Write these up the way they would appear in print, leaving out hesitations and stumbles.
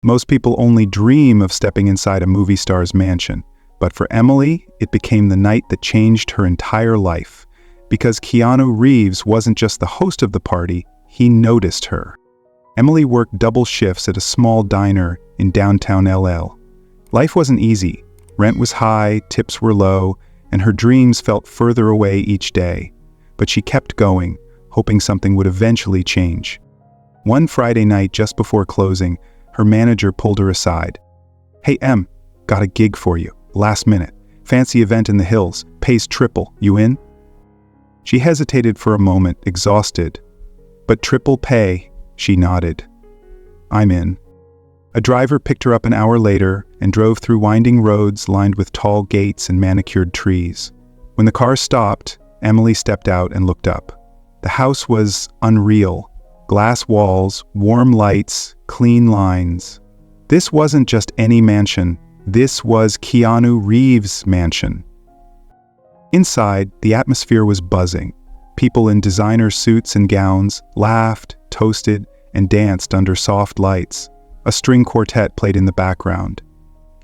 Most people only dream of stepping inside a movie star's mansion, but for Emily, it became the night that changed her entire life. Because Keanu Reeves wasn't just the host of the party, he noticed her. Emily worked double shifts at a small diner in downtown LL. Life wasn't easy. Rent was high, tips were low, and her dreams felt further away each day. But she kept going, hoping something would eventually change. One Friday night just before closing, her manager pulled her aside. "Hey Em, got a gig for you, last minute. Fancy event in the hills, pays triple, you in?" She hesitated for a moment, exhausted. "But triple pay," she nodded. "I'm in." A driver picked her up an hour later and drove through winding roads lined with tall gates and manicured trees. When the car stopped, Emily stepped out and looked up. The house was unreal. Glass walls, warm lights, clean lines. This wasn't just any mansion. This was Keanu Reeves' mansion. Inside, the atmosphere was buzzing. People in designer suits and gowns laughed, toasted, and danced under soft lights. A string quartet played in the background.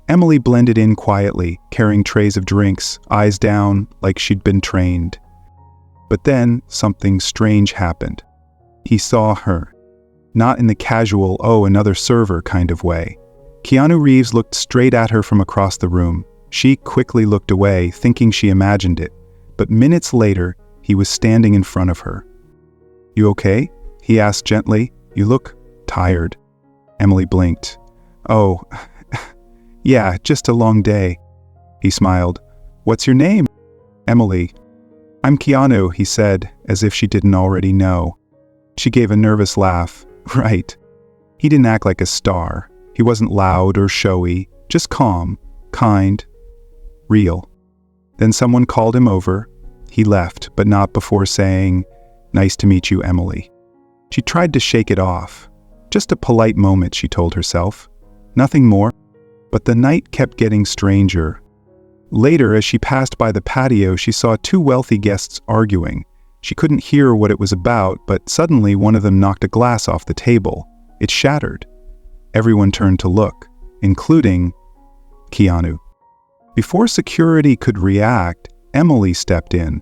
Emily blended in quietly, carrying trays of drinks, eyes down, like she'd been trained. But then, something strange happened. He saw her. Not in the casual, "oh, another server" kind of way. Keanu Reeves looked straight at her from across the room. She quickly looked away, thinking she imagined it. But minutes later, he was standing in front of her. "You okay?" he asked gently. "You look tired." Emily blinked. "Oh, yeah, just a long day." He smiled. "What's your name?" "Emily." "I'm Keanu," he said, as if she didn't already know. She gave a nervous laugh. Right. He didn't act like a star. He wasn't loud or showy, just calm, kind, real. Then someone called him over. He left, but not before saying, "Nice to meet you, Emily." She tried to shake it off. Just a polite moment, she told herself. Nothing more. But the night kept getting stranger. Later, as she passed by the patio, she saw two wealthy guests arguing. She couldn't hear what it was about, but suddenly one of them knocked a glass off the table. It shattered. Everyone turned to look, including Keanu. Before security could react, Emily stepped in.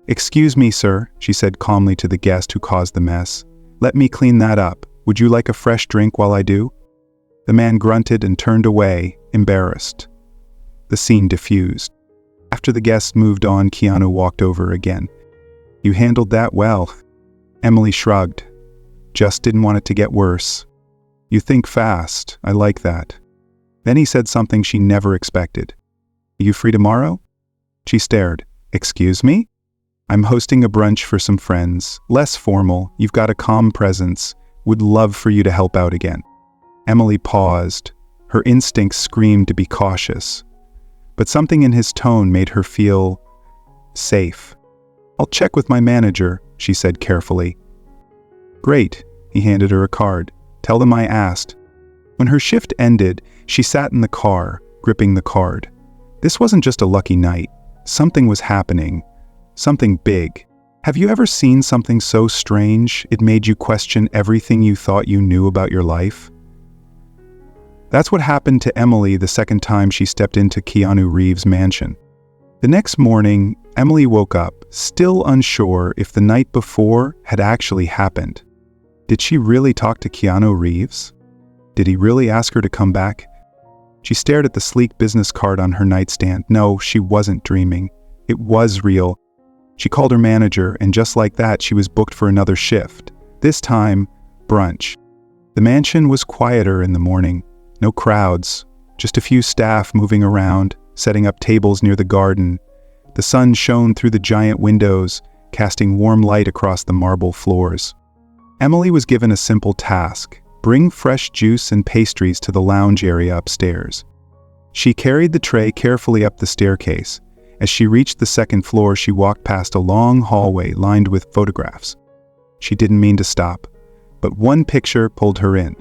"Excuse me, sir," she said calmly to the guest who caused the mess. "Let me clean that up. Would you like a fresh drink while I do?" The man grunted and turned away, embarrassed. The scene diffused. After the guests moved on, Keanu walked over again. "You handled that well." Emily shrugged. "Just didn't want it to get worse." "You think fast. I like that." Then he said something she never expected. "Are you free tomorrow?" She stared. "Excuse me?" "I'm hosting a brunch for some friends. Less formal. You've got a calm presence. Would love for you to help out again." Emily paused. Her instincts screamed to be cautious. But something in his tone made her feel safe. "I'll check with my manager," she said carefully. "Great," he handed her a card. "Tell them I asked." When her shift ended, she sat in the car, gripping the card. This wasn't just a lucky night. Something was happening. Something big. Have you ever seen something so strange it made you question everything you thought you knew about your life? That's what happened to Emily the second time she stepped into Keanu Reeves' mansion. The next morning, Emily woke up, still unsure if the night before had actually happened. Did she really talk to Keanu Reeves? Did he really ask her to come back? She stared at the sleek business card on her nightstand. No, she wasn't dreaming. It was real. She called her manager, and just like that, she was booked for another shift. This time, brunch. The mansion was quieter in the morning. No crowds, just a few staff moving around, setting up tables near the garden. The sun shone through the giant windows, casting warm light across the marble floors. Emily was given a simple task: bring fresh juice and pastries to the lounge area upstairs. She carried the tray carefully up the staircase. As she reached the second floor, she walked past a long hallway lined with photographs. She didn't mean to stop, but one picture pulled her in.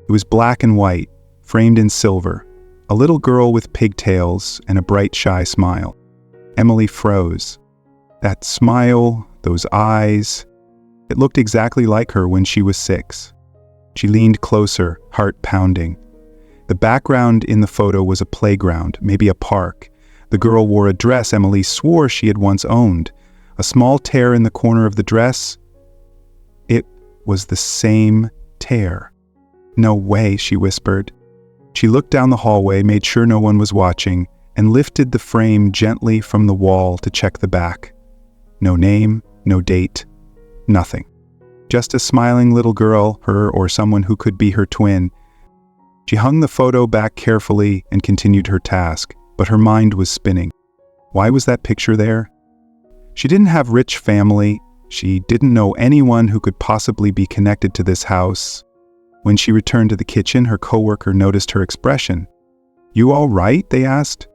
It was black and white, framed in silver, a little girl with pigtails and a bright, shy smile. Emily froze. That smile, those eyes, it looked exactly like her when she was 6. She leaned closer, heart pounding. The background in the photo was a playground, maybe a park. The girl wore a dress Emily swore she had once owned. A small tear in the corner of the dress. It was the same tear. "No way," she whispered. She looked down the hallway, made sure no one was watching, and lifted the frame gently from the wall to check the back. No name, no date, nothing. Just a smiling little girl, her or someone who could be her twin. She hung the photo back carefully and continued her task, but her mind was spinning. Why was that picture there? She didn't have rich family. She didn't know anyone who could possibly be connected to this house. When she returned to the kitchen, her coworker noticed her expression. "You all right?" they asked.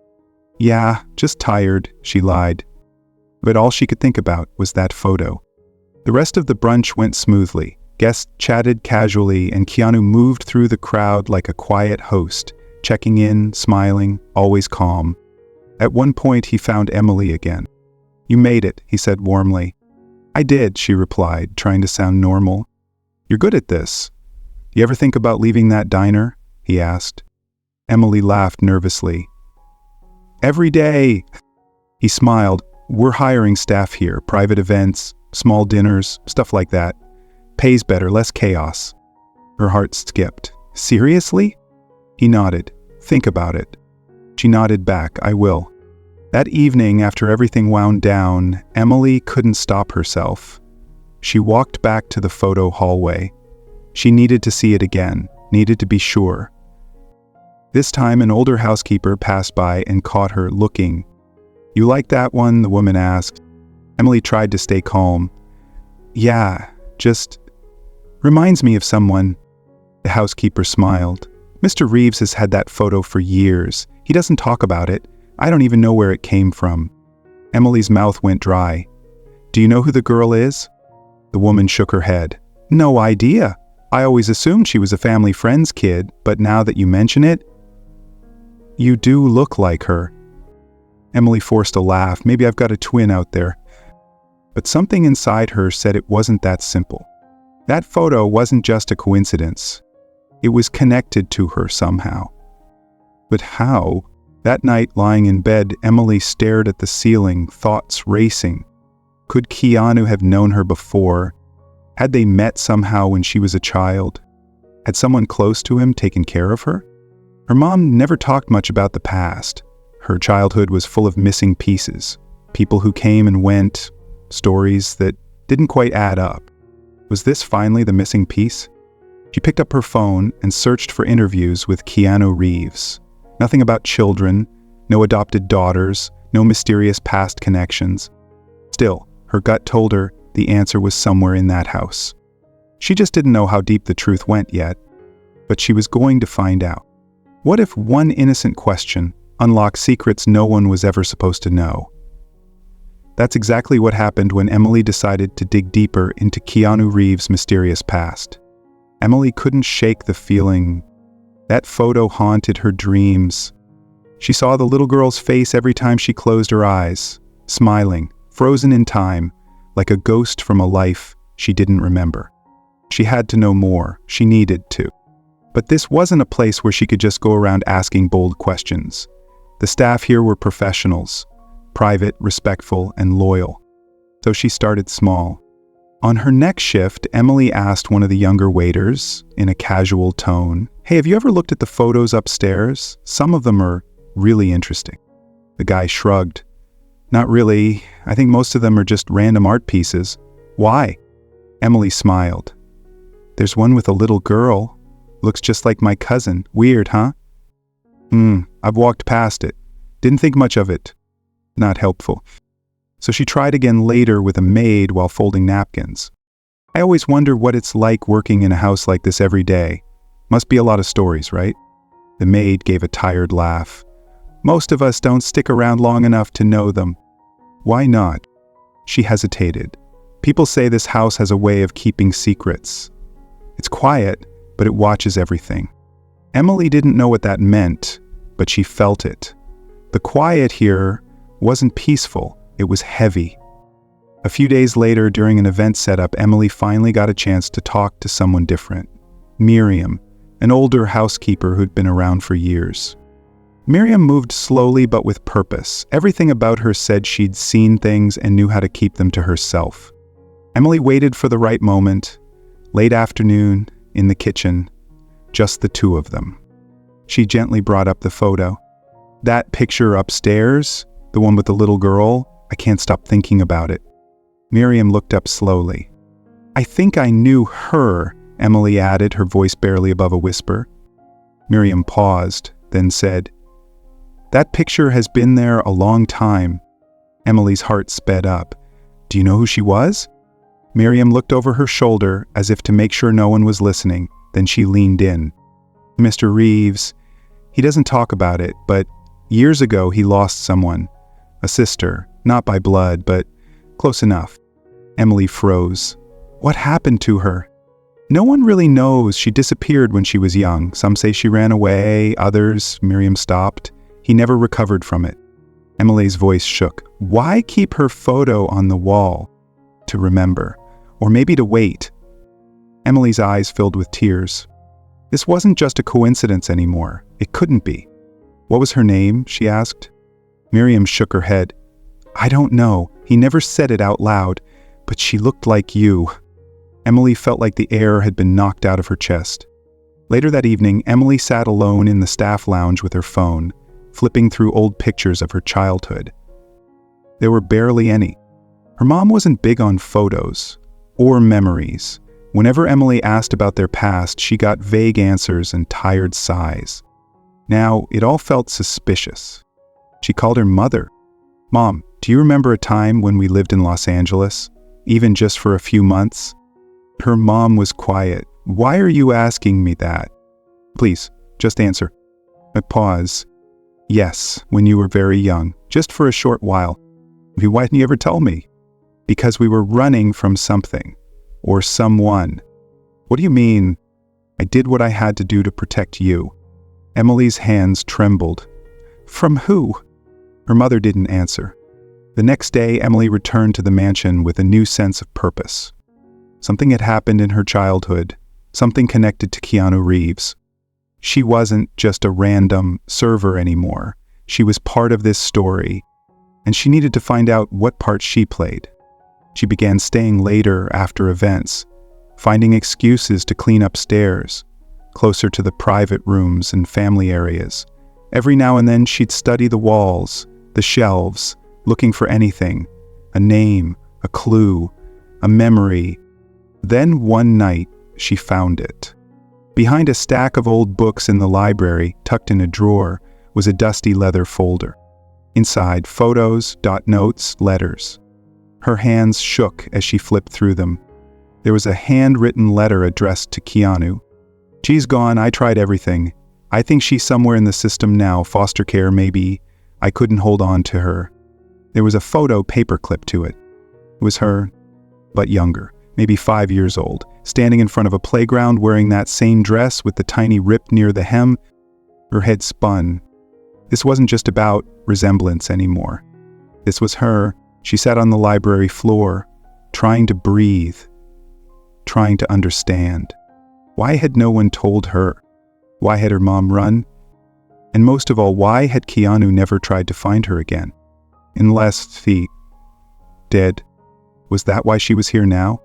"Yeah, just tired," she lied. But all she could think about was that photo. The rest of the brunch went smoothly. Guests chatted casually, and Keanu moved through the crowd like a quiet host, checking in, smiling, always calm. At one point, he found Emily again. "You made it," he said warmly. "I did," she replied, trying to sound normal. "You're good at this. You ever think about leaving that diner?" he asked. Emily laughed nervously. "Every day." He smiled. "We're hiring staff here, private events, small dinners, stuff like that. Pays better, less chaos." Her heart skipped. "Seriously?" He nodded. "Think about it." She nodded back. "I will." That evening, after everything wound down, Emily couldn't stop herself. She walked back to the photo hallway. She needed to see it again, needed to be sure. This time, an older housekeeper passed by and caught her looking. "You like that one?" the woman asked. Emily tried to stay calm. "Yeah, just reminds me of someone." The housekeeper smiled. "Mr. Reeves has had that photo for years. He doesn't talk about it. I don't even know where it came from." Emily's mouth went dry. "Do you know who the girl is?" The woman shook her head. "No idea. I always assumed she was a family friend's kid, but now that you mention it..." "You do look like her." Emily forced a laugh. "Maybe I've got a twin out there." But something inside her said it wasn't that simple. That photo wasn't just a coincidence. It was connected to her somehow. But how? That night, lying in bed, Emily stared at the ceiling, thoughts racing. Could Keanu have known her before? Had they met somehow when she was a child? Had someone close to him taken care of her? Her mom never talked much about the past. Her childhood was full of missing pieces. People who came and went, stories that didn't quite add up. Was this finally the missing piece? She picked up her phone and searched for interviews with Keanu Reeves. Nothing about children, no adopted daughters, no mysterious past connections. Still, her gut told her the answer was somewhere in that house. She just didn't know how deep the truth went yet, but she was going to find out. What if one innocent question unlocked secrets no one was ever supposed to know? That's exactly what happened when Emily decided to dig deeper into Keanu Reeves' mysterious past. Emily couldn't shake the feeling. That photo haunted her dreams. She saw the little girl's face every time she closed her eyes, smiling, frozen in time, like a ghost from a life she didn't remember. She had to know more. She needed to. But this wasn't a place where she could just go around asking bold questions. The staff here were professionals, private, respectful, and loyal. So she started small. On her next shift, Emily asked one of the younger waiters, in a casual tone, "Hey, have you ever looked at the photos upstairs? Some of them are really interesting." The guy shrugged. "Not really. I think most of them are just random art pieces." "Why?" Emily smiled. "There's one with a little girl. Looks just like my cousin. Weird, huh?" I've walked past it. Didn't think much of it." Not helpful. So she tried again later with a maid while folding napkins. "I always wonder what it's like working in a house like this every day. Must be a lot of stories, right?" The maid gave a tired laugh. "Most of us don't stick around long enough to know them." "Why not?" She hesitated. "People say this house has a way of keeping secrets. It's quiet, but it watches everything." Emily didn't know what that meant, but she felt it. The quiet here wasn't peaceful, it was heavy. A few days later, during an event setup, Emily finally got a chance to talk to someone different. Miriam, an older housekeeper who'd been around for years. Miriam moved slowly but with purpose. Everything about her said she'd seen things and knew how to keep them to herself. Emily waited for the right moment. Late afternoon, in the kitchen, just the two of them. She gently brought up the photo. That picture upstairs, the one with the little girl, I can't stop thinking about it. Miriam looked up slowly. I think I knew her, Emily added, her voice barely above a whisper. Miriam paused, then said, That picture has been there a long time. Emily's heart sped up. Do you know who she was? Miriam looked over her shoulder as if to make sure no one was listening. Then she leaned in. Mr. Reeves, he doesn't talk about it, but years ago he lost someone. A sister, not by blood, but close enough. Emily froze. What happened to her? No one really knows. She disappeared when she was young. Some say she ran away, others, Miriam stopped. He never recovered from it. Emily's voice shook. Why keep her photo on the wall? To remember. Or maybe to wait. Emily's eyes filled with tears. This wasn't just a coincidence anymore. It couldn't be. What was her name? She asked. Miriam shook her head. I don't know. He never said it out loud, but she looked like you. Emily felt like the air had been knocked out of her chest. Later that evening, Emily sat alone in the staff lounge with her phone, flipping through old pictures of her childhood. There were barely any. Her mom wasn't big on photos or memories. Whenever Emily asked about their past, she got vague answers and tired sighs. Now, it all felt suspicious. She called her mother. Mom, do you remember a time when we lived in Los Angeles, even just for a few months? Her mom was quiet. Why are you asking me that? Please, just answer. A pause. Yes, when you were very young, just for a short while. Why didn't you ever tell me? Because we were running from something. Or someone. What do you mean? I did what I had to do to protect you. Emily's hands trembled. From who? Her mother didn't answer. The next day, Emily returned to the mansion with a new sense of purpose. Something had happened in her childhood, something connected to Keanu Reeves. She wasn't just a random server anymore. She was part of this story, and she needed to find out what part she played. She began staying later after events, finding excuses to clean upstairs, closer to the private rooms and family areas. Every now and then she'd study the walls, the shelves, looking for anything, a name, a clue, a memory. Then one night, she found it. Behind a stack of old books in the library, tucked in a drawer, was a dusty leather folder. Inside, photos, notes, letters. Her hands shook as she flipped through them. There was a handwritten letter addressed to Keanu. She's gone, I tried everything. I think she's somewhere in the system now, foster care maybe. I couldn't hold on to her. There was a photo paperclip to it. It was her, but younger, maybe 5 years old, standing in front of a playground wearing that same dress with the tiny rip near the hem. Her head spun. This wasn't just about resemblance anymore. This was her. She sat on the library floor, trying to breathe, trying to understand. Why had no one told her? Why had her mom run? And most of all, why had Keanu never tried to find her again? In less feet. Dead. Was that why she was here now?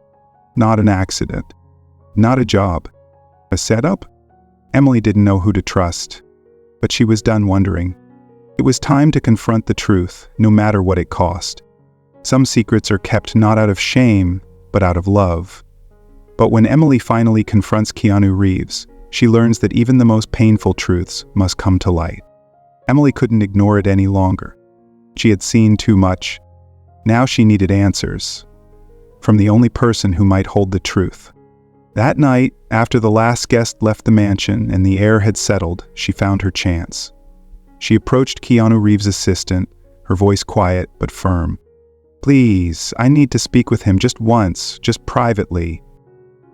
Not an accident. Not a job. A setup? Emily didn't know who to trust, but she was done wondering. It was time to confront the truth, no matter what it cost. Some secrets are kept not out of shame, but out of love. But when Emily finally confronts Keanu Reeves, she learns that even the most painful truths must come to light. Emily couldn't ignore it any longer. She had seen too much. Now she needed answers. From the only person who might hold the truth. That night, after the last guest left the mansion and the air had settled, she found her chance. She approached Keanu Reeves' assistant, her voice quiet but firm. Please, I need to speak with him just once, just privately.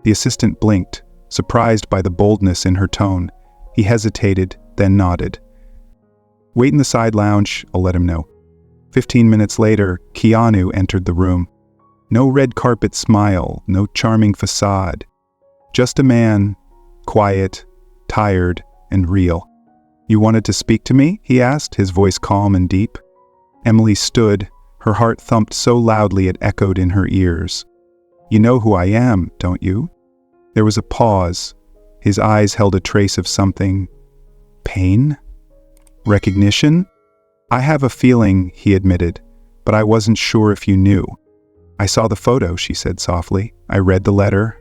The assistant blinked, surprised by the boldness in her tone. He hesitated, then nodded. Wait in the side lounge, I'll let him know. 15 minutes later, Keanu entered the room. No red carpet smile, no charming facade. Just a man, quiet, tired and real. "You wanted to speak to me?" he asked, his voice calm and deep. Emily stood, her heart thumped so loudly it echoed in her ears. "You know who I am, don't you?" There was a pause. His eyes held a trace of something. Pain? Recognition? "I have a feeling," he admitted, "but I wasn't sure if you knew." "I saw the photo," she said softly. "I read the letter.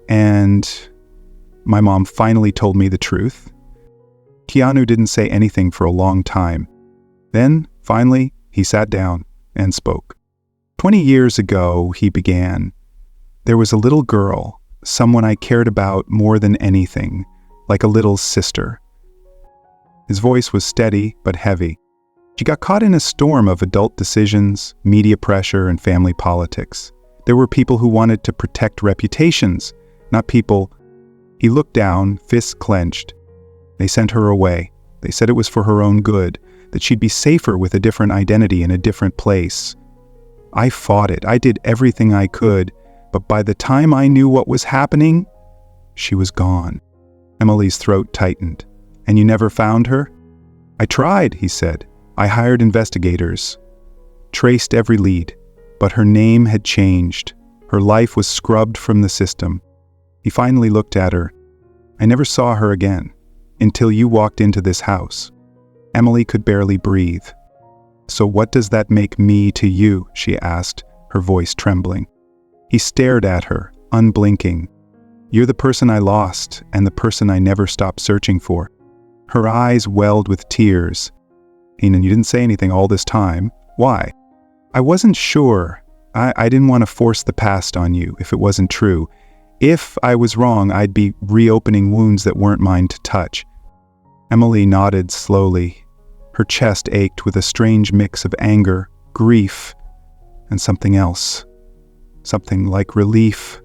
And my mom finally told me the truth." Keanu didn't say anything for a long time. Then, finally, he sat down and spoke. 20 years ago, he began. There was a little girl, someone I cared about more than anything, like a little sister. His voice was steady but heavy. She got caught in a storm of adult decisions, media pressure, and family politics. There were people who wanted to protect reputations, not people. He looked down, fists clenched. They sent her away. They said it was for her own good, that she'd be safer with a different identity in a different place. I fought it. I did everything I could, but by the time I knew what was happening, she was gone. Emily's throat tightened. "And you never found her?" "I tried," he said. "I hired investigators, traced every lead, but her name had changed. Her life was scrubbed from the system." He finally looked at her. "I never saw her again, until you walked into this house." Emily could barely breathe. "So what does that make me to you?" she asked, her voice trembling. He stared at her, unblinking. "You're the person I lost, and the person I never stopped searching for." Her eyes welled with tears. "And you didn't say anything all this time. Why?" "I wasn't sure. I didn't want to force the past on you if it wasn't true. If I was wrong, I'd be reopening wounds that weren't mine to touch." Emily nodded slowly. Her chest ached with a strange mix of anger, grief, and something else. Something like relief.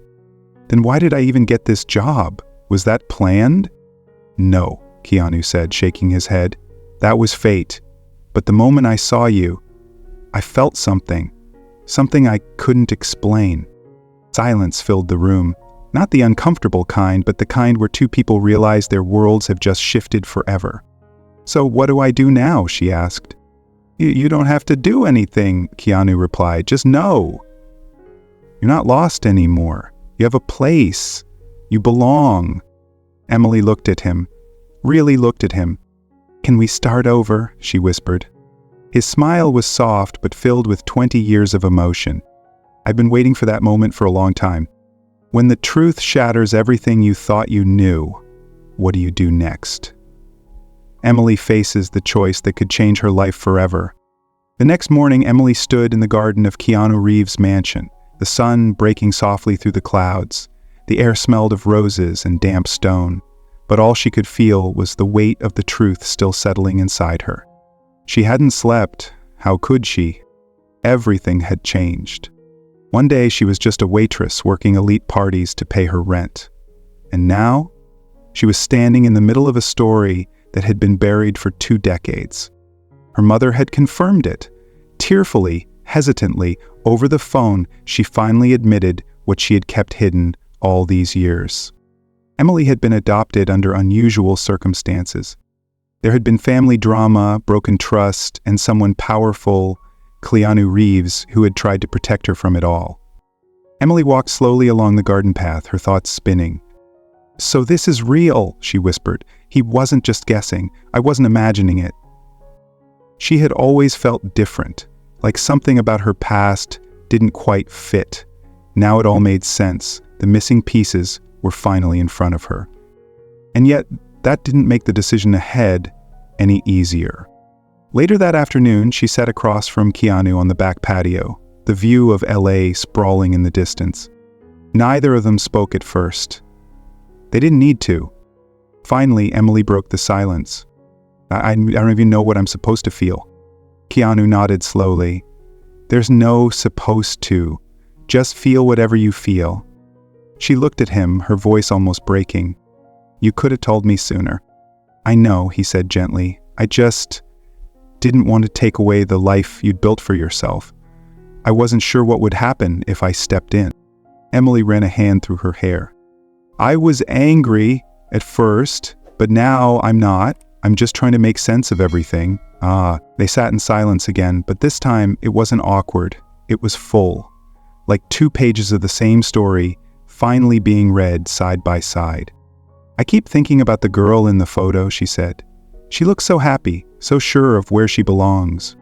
"Then why did I even get this job? Was that planned?" "No," Keanu said, shaking his head. "That was fate. But the moment I saw you, I felt something. Something I couldn't explain." Silence filled the room. Not the uncomfortable kind, but the kind where two people realize their worlds have just shifted forever. "So what do I do now?" she asked. You don't have to do anything," Keanu replied. "Just know. You're not lost anymore. You have a place. You belong." Emily looked at him. Really looked at him. "Can we start over?" she whispered. His smile was soft but filled with 20 years of emotion. "I've been waiting for that moment for a long time. When the truth shatters everything you thought you knew, what do you do next?" Emily faces the choice that could change her life forever. The next morning, Emily stood in the garden of Keanu Reeves' mansion, the sun breaking softly through the clouds. The air smelled of roses and damp stone, but all she could feel was the weight of the truth still settling inside her. She hadn't slept. How could she? Everything had changed. One day she was just a waitress working elite parties to pay her rent. And now, she was standing in the middle of a story that had been buried for 2 decades. Her mother had confirmed it. Tearfully, hesitantly, over the phone, she finally admitted what she had kept hidden all these years. Emily had been adopted under unusual circumstances. There had been family drama, broken trust, and someone powerful, Keanu Reeves, who had tried to protect her from it all. Emily walked slowly along the garden path, her thoughts spinning. "So this is real," she whispered. "He wasn't just guessing. I wasn't imagining it." She had always felt different, like something about her past didn't quite fit. Now it all made sense. The missing pieces were finally in front of her. And yet, that didn't make the decision ahead any easier. Later that afternoon, she sat across from Keanu on the back patio, the view of LA sprawling in the distance. Neither of them spoke at first. They didn't need to. Finally, Emily broke the silence. I don't even know what I'm supposed to feel." Keanu nodded slowly. "There's no supposed to. Just feel whatever you feel." She looked at him, her voice almost breaking. "You could have told me sooner." "I know," he said gently. "I just didn't want to take away the life you'd built for yourself. I wasn't sure what would happen if I stepped in." Emily ran a hand through her hair. "I was angry at first, But now I'm not. I'm just trying to make sense of everything. They sat in silence again, but this time it wasn't awkward. It was full. Like 2 pages of the same story, finally being read side by side. I keep thinking about the girl in the photo, she said. She looks so happy, so sure of where she belongs.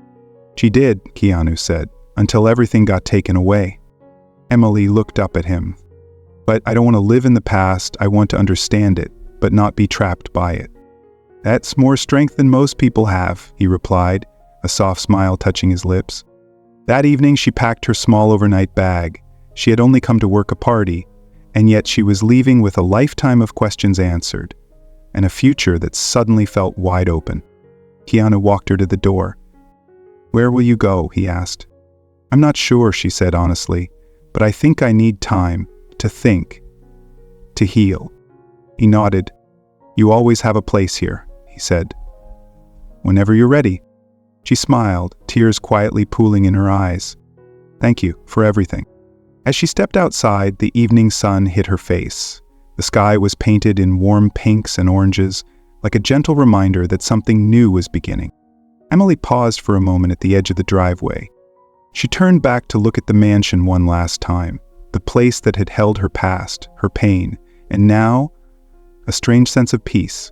She did, Keanu said, until everything got taken away. Emily looked up at him. But I don't want to live in the past, I want to understand it, but not be trapped by it. That's more strength than most people have, he replied, a soft smile touching his lips. That evening she packed her small overnight bag. She had only come to work a party, and yet she was leaving with a lifetime of questions answered, and a future that suddenly felt wide open. Keanu walked her to the door. Where will you go? He asked. I'm not sure, she said honestly, but I think I need time to think, to heal. He nodded. You always have a place here, he said. Whenever you're ready. She smiled, tears quietly pooling in her eyes. Thank you for everything. As she stepped outside, the evening sun hit her face. The sky was painted in warm pinks and oranges, like a gentle reminder that something new was beginning. Emily paused for a moment at the edge of the driveway. She turned back to look at the mansion one last time, the place that had held her past, her pain, and now, a strange sense of peace.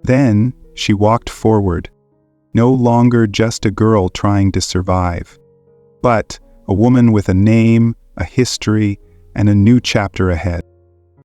Then, she walked forward, no longer just a girl trying to survive, but a woman with a name, a history, and a new chapter ahead.